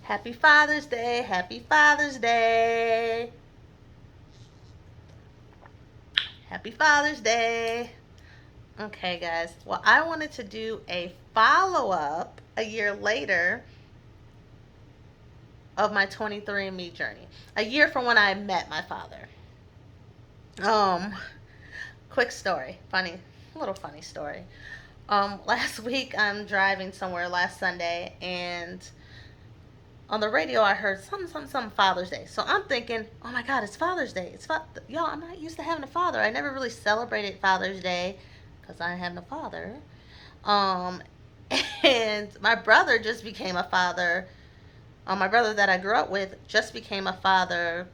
Happy Father's Day. Happy Father's Day. Happy Father's Day. Okay, guys. Well, I wanted to do a follow up a year later of my 23andme journey. A year from when I met my father. Um, quick story. Funny, little funny story. Last week I'm driving somewhere last Sunday, and on the radio I heard some Father's Day. So I'm thinking, oh my God, it's Father's Day. Y'all. I'm not used to having a father. I never really celebrated Father's Day because I have no father. Um, and my brother just became a father. My brother that I grew up with just became a father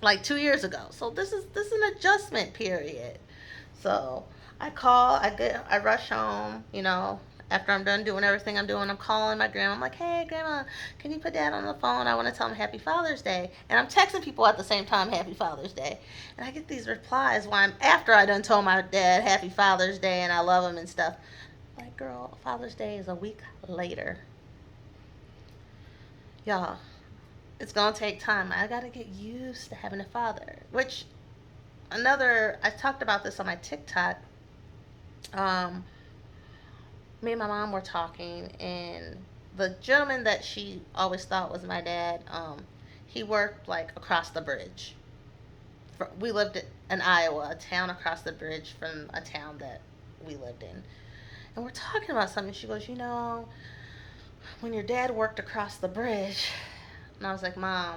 like 2 years ago. So this is an adjustment period. So I rush home, after I'm done doing everything I'm doing, I'm calling my grandma. I'm like, hey, grandma, can you put dad on the phone? I want to tell him Happy Father's Day. And I'm texting people at the same time, Happy Father's Day. And I get these replies while after I done told my dad Happy Father's Day and I love him and stuff. Like, girl, Father's Day is a week later. Y'all, it's going to take time. I got to get used to having a father. I talked about this on my TikTok. Um, Me and my mom were talking, and the gentleman that she always thought was my dad, he worked like across the bridge. We lived in Iowa, a town across the bridge from a town that we lived in. And we're talking about something. She goes, when your dad worked across the bridge, and I was like, Mom,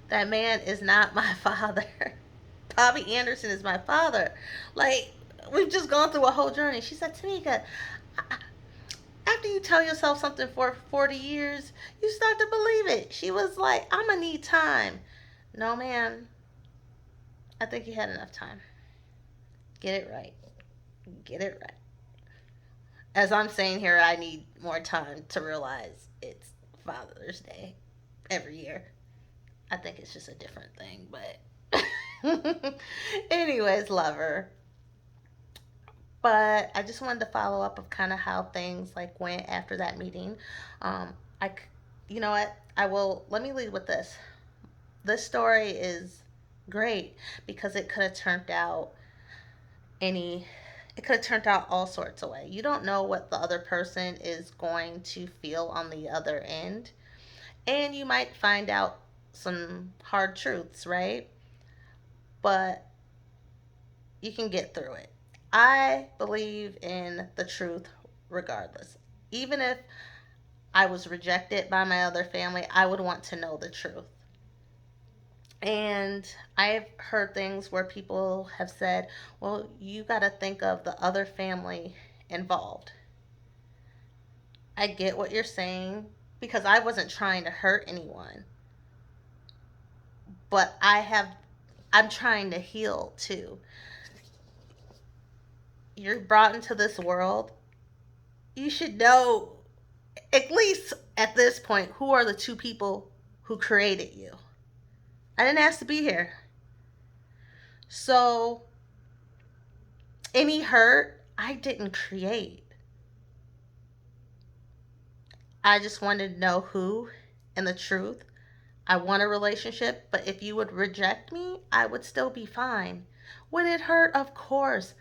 that man is not my father. Bobby Anderson is my father. Like, we've just gone through a whole journey. She said, Tamika, after you tell yourself something for 40 years, you start to believe it. She was like, I'm going to need time. No, man. I think you had enough time. Get it right. Get it right. As I'm saying here, I need more time to realize it's Father's Day every year. I think it's just a different thing, but anyways, lover. But I just wanted to follow up of kind of how things like went after that meeting. Um, I, you know what? I will. Let me lead with this. This story is great because any. It could have turned out all sorts of way. You don't know what the other person is going to feel on the other end, and you might find out some hard truths, right? But you can get through it. I believe in the truth regardless. Even if I was rejected by my other family, I would want to know the truth. And I've heard things where people have said, well, you got to think of the other family involved. I get what you're saying because I wasn't trying to hurt anyone, but I'm trying to heal too. You're brought into this world, you should know, at least at this point, who are the two people who created you. I didn't ask to be here. So, any hurt, I didn't create. I just wanted to know who and the truth. I want a relationship, but if you would reject me, I would still be fine. Would it hurt? Of course.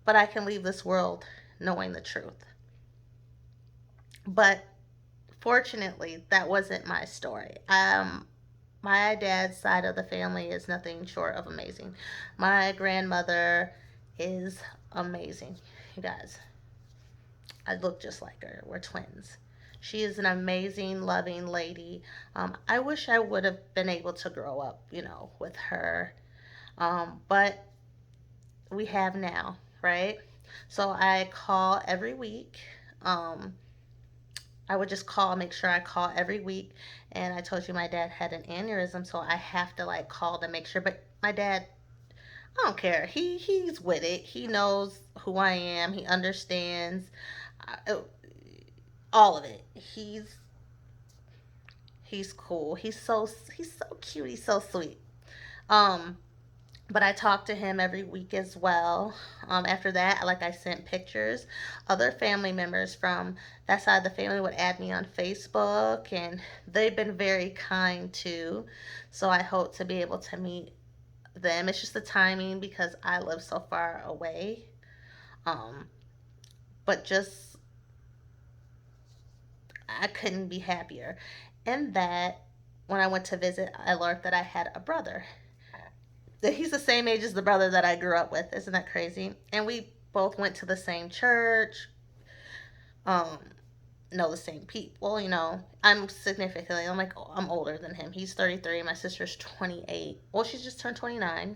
But I can leave this world knowing the truth. But fortunately, that wasn't my story. My dad's side of the family is nothing short of amazing. My grandmother is amazing. You guys, I look just like her. We're twins. She is an amazing, loving lady. I wish I would have been able to grow up, with her. But we have now, right? So I call every week. Um, I would just call, make sure I call every week. And I told you my dad had an aneurysm, so I have to like call to make sure. But my dad, I don't care. He's with it. He knows who I am. He understands all of it. He's cool. He's so cute. He's so sweet. Um, But I talked to him every week as well. After that, like I sent pictures. Other family members from that side of the family would add me on Facebook, and they've been very kind too. So I hope to be able to meet them. It's just the timing because I live so far away. Um, but just I couldn't be happier. And that when I went to visit, I learned that I had a brother. That he's the same age as the brother that I grew up with. Isn't that crazy? And we both went to the same church. Um, know the same people. I'm significantly. I'm older than him. He's 33. My sister's 28. Well, she's just turned 29,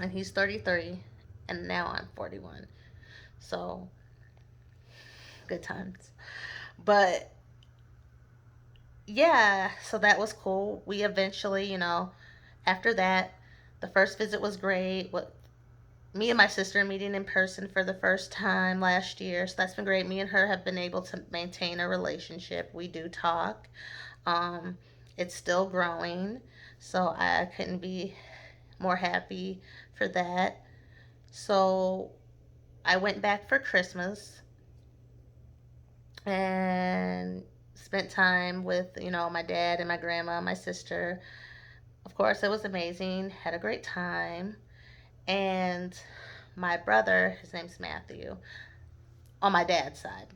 and he's 33, and now I'm 41. So good times. But yeah, so that was cool. We eventually, after that, the first visit was great. What Me and my sister meeting in person for the first time last year, so that's been great. Me and her have been able to maintain a relationship. We do talk. Um, it's still growing, so I couldn't be more happy for that. So I went back for Christmas and spent time with my dad and my grandma, and my sister. Of course, it was amazing. Had a great time. And my brother, his name's Matthew, on my dad's side,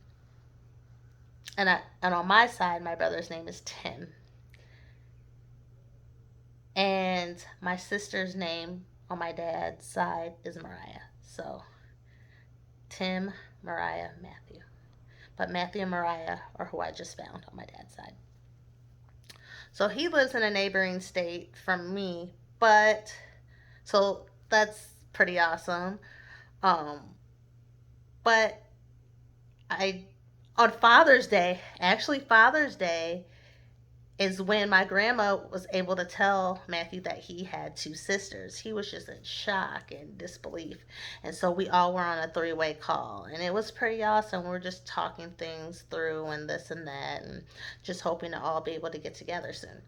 and on my side, my brother's name is Tim, and my sister's name on my dad's side is Mariah. So Tim, Mariah, Matthew. But Matthew and Mariah are who I just found on my dad's side. So he lives in a neighboring state from me, but so that's pretty awesome. Um, but I on Father's Day, actually Father's Day is when my grandma was able to tell Matthew that he had two sisters. He was just in shock and disbelief. And so we all were on a three-way call, and it was pretty awesome. We were just talking things through and this and that, and just hoping to all be able to get together soon.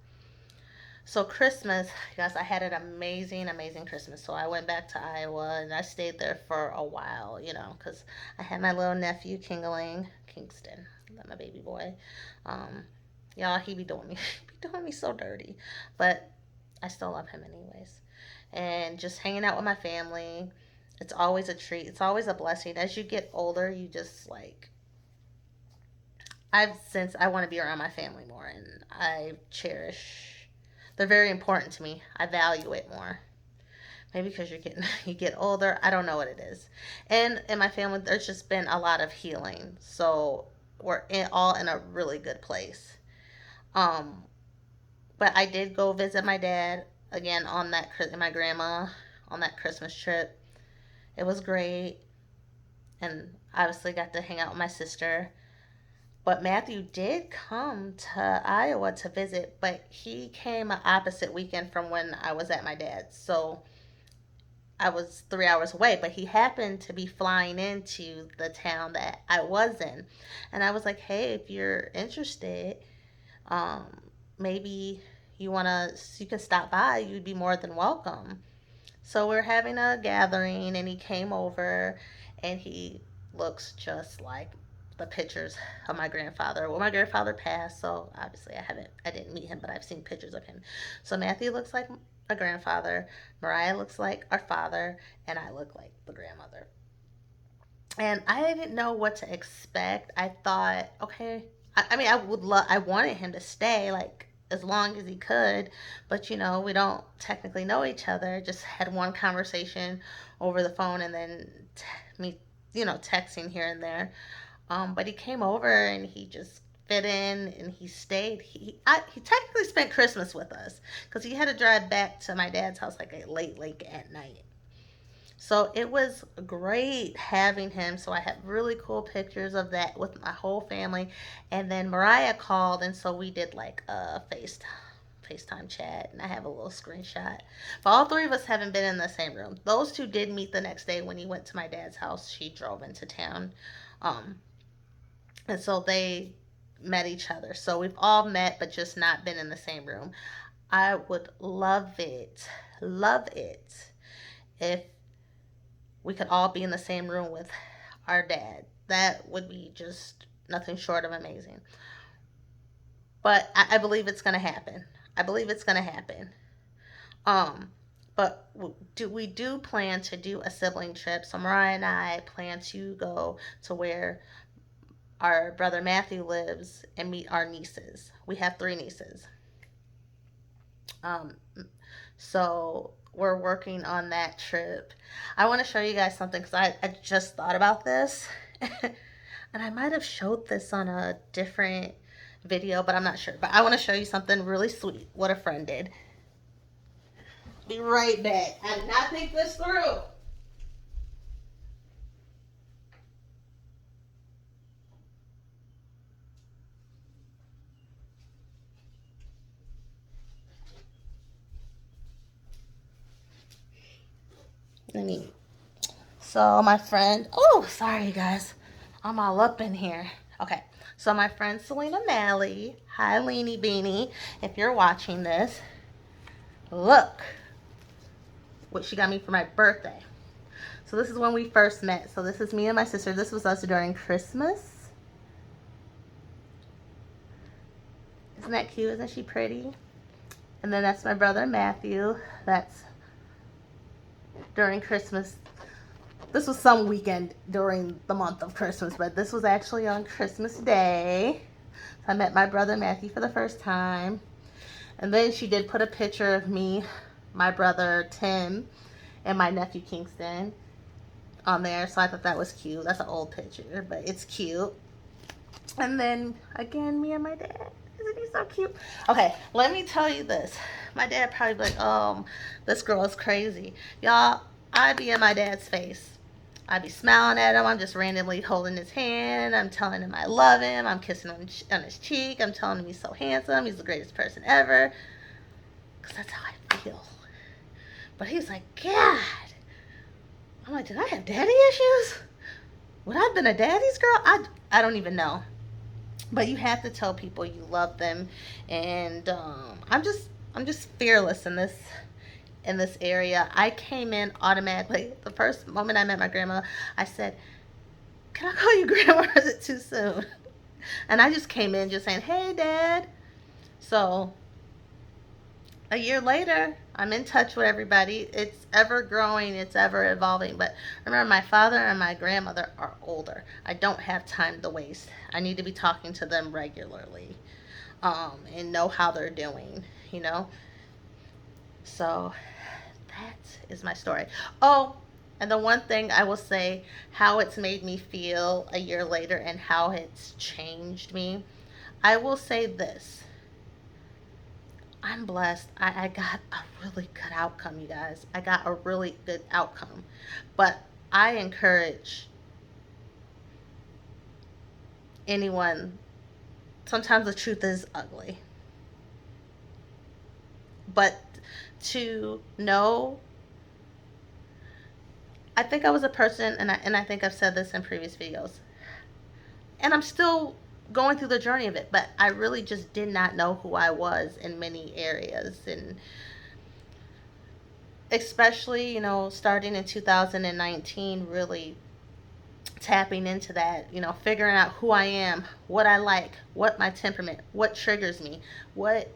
So Christmas, guys, I had an amazing, amazing Christmas. So I went back to Iowa and I stayed there for a while, because I had my little nephew Kingston, my baby boy. Um, y'all, he be doing me, he be doing me so dirty, but I still love him anyways. And just hanging out with my family, it's always a treat. It's always a blessing. As you get older, you just I've since I want to be around my family more, and I cherish. They're very important to me. I value it more. Maybe because you get older. I don't know what it is. And in my family, there's just been a lot of healing, so all in a really good place. Um, but I did go visit my dad again and my grandma on that Christmas trip. It was great, and obviously got to hang out with my sister. But Matthew did come to Iowa to visit, but he came an opposite weekend from when I was at my dad's. So I was 3 hours away, but he happened to be flying into the town that I was in. And I was like, hey, if you're interested, um, maybe you can stop by. You'd be more than welcome. So we're having a gathering, and he came over, and he looks just like the pictures of my grandfather. Well, my grandfather passed, so obviously I didn't meet him, but I've seen pictures of him. So Matthew looks like a grandfather, Mariah looks like our father, and I look like the grandmother. And I didn't know what to expect. I thought, okay, I mean, I wanted him to stay like as long as he could, but we don't technically know each other. Just had one conversation over the phone, and then me, texting here and there. But he came over and he just fit in and he stayed. He technically spent Christmas with us because he had to drive back to my dad's house like late at night. So it was great having him. So I have really cool pictures of that with my whole family. And then Mariah called, and so we did like a FaceTime chat, and I have a little screenshot. But all three of us haven't been in the same room. Those two did meet the next day when he went to my dad's house. She drove into town. Um, and so they met each other. So we've all met, but just not been in the same room. I would love it if we could all be in the same room with our dad. That would be just nothing short of amazing. But I believe it's going to happen. I believe it's going to happen. Um, but we do plan to do a sibling trip. So Mariah and I plan to go to where our brother Matthew lives and meet our nieces. We have three nieces. Um, so we're working on that trip. I want to show you guys something because I just thought about this. And I might have showed this on a different video, but I'm not sure. But I want to show you something really sweet. What a friend did. Be right back. I did not think this through. Let me. So my friend. Oh, sorry, you guys. I'm all up in here. Okay. So my friend Selena Malley. Hi, Leanie Beanie. If you're watching this, look what she got me for my birthday. So this is when we first met. So this is me and my sister. This was us during Christmas. Isn't that cute? Isn't she pretty? And then that's my brother Matthew. That's during Christmas. This was some weekend during the month of Christmas, but this was actually on Christmas Day. So I met my brother Matthew for the first time. And then she did put a picture of me, my brother Tim, and my nephew Kingston on there. So I thought that was cute. That's an old picture, but it's cute. And then again, me and my dad. Isn't he so cute? Okay, let me tell you this. My dad probably be like, this girl is crazy. Y'all, I be in my dad's face. I be smiling at him. I'm just randomly holding his hand. I'm telling him I love him. I'm kissing him on his cheek. I'm telling him he's so handsome. He's the greatest person ever. Because that's how I feel. But he's like, God. I'm like, did I have daddy issues? Would I have been a daddy's girl? I don't even know. But you have to tell people you love them. And I'm just fearless in this area. I came in automatically. The first moment I met my grandma, I said, can I call you grandma or is it too soon? And I just came in just saying, hey, Dad. So a year later, I'm in touch with everybody. It's ever growing, it's ever evolving. But remember, my father and my grandmother are older. I don't have time to waste. I need to be talking to them regularly, and know how they're doing, you know? So that is my story. Oh, and the one thing I will say, how it's made me feel a year later and how it's changed me. I will say this. I'm blessed. I got a really good outcome, you guys. I got a really good outcome. But I encourage anyone, sometimes the truth is ugly. But to know, I think I was a person, and I think I've said this in previous videos, and I'm still going through the journey of it, but I really just did not know who I was in many areas. And especially, starting in 2019, really tapping into that, figuring out who I am, what I like, what my temperament, what triggers me, what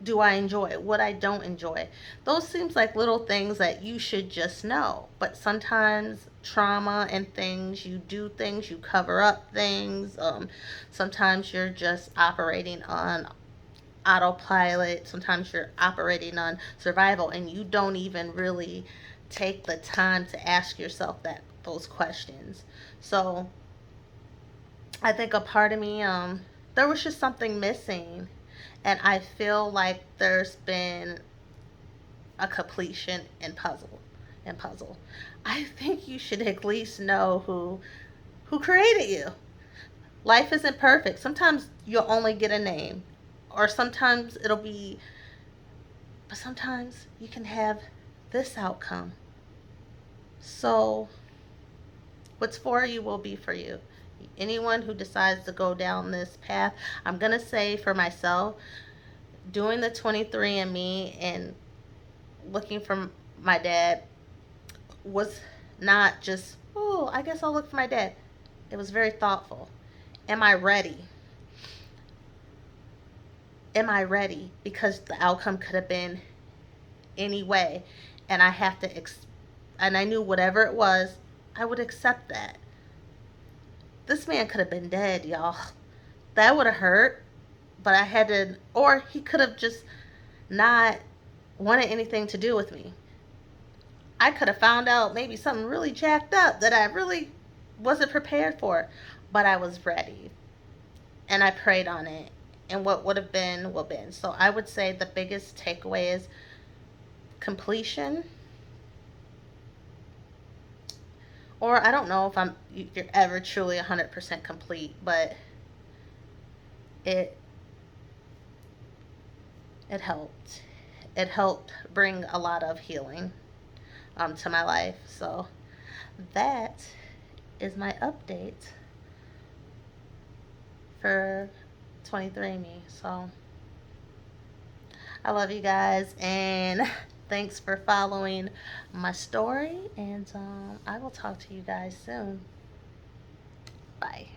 do I enjoy, what I don't enjoy. Those seems like little things that you should just know. But sometimes trauma and things, you do things, you cover up things. Sometimes you're just operating on autopilot. Sometimes you're operating on survival and you don't even really take the time to ask yourself those questions. So I think a part of me, there was just something missing, and I feel like there's been a completion in puzzle. I think you should at least know who created you. Life isn't perfect. Sometimes you'll only get a name, or sometimes it'll be, but sometimes you can have this outcome. So what's for you will be for you. Anyone who decides to go down this path, I'm going to say for myself, doing the 23andme and looking for my dad was not just, oh, I guess I'll look for my dad. It was very thoughtful. Am I ready? Am I ready? Because the outcome could have been any way. And I have to, and I knew whatever it was, I would accept that. This man could have been dead, y'all. That would have hurt. But I had to, or he could have just not wanted anything to do with me. I could have found out maybe something really jacked up that I really wasn't prepared for. But I was ready. And I prayed on it. And what would have been will been. So I would say the biggest takeaway is completion. Or I don't know if you're ever truly 100% complete, but it it helped. It helped bring a lot of healing to my life. So that is my update for 23andme. So I love you guys, and thanks for following my story, and I will talk to you guys soon. Bye.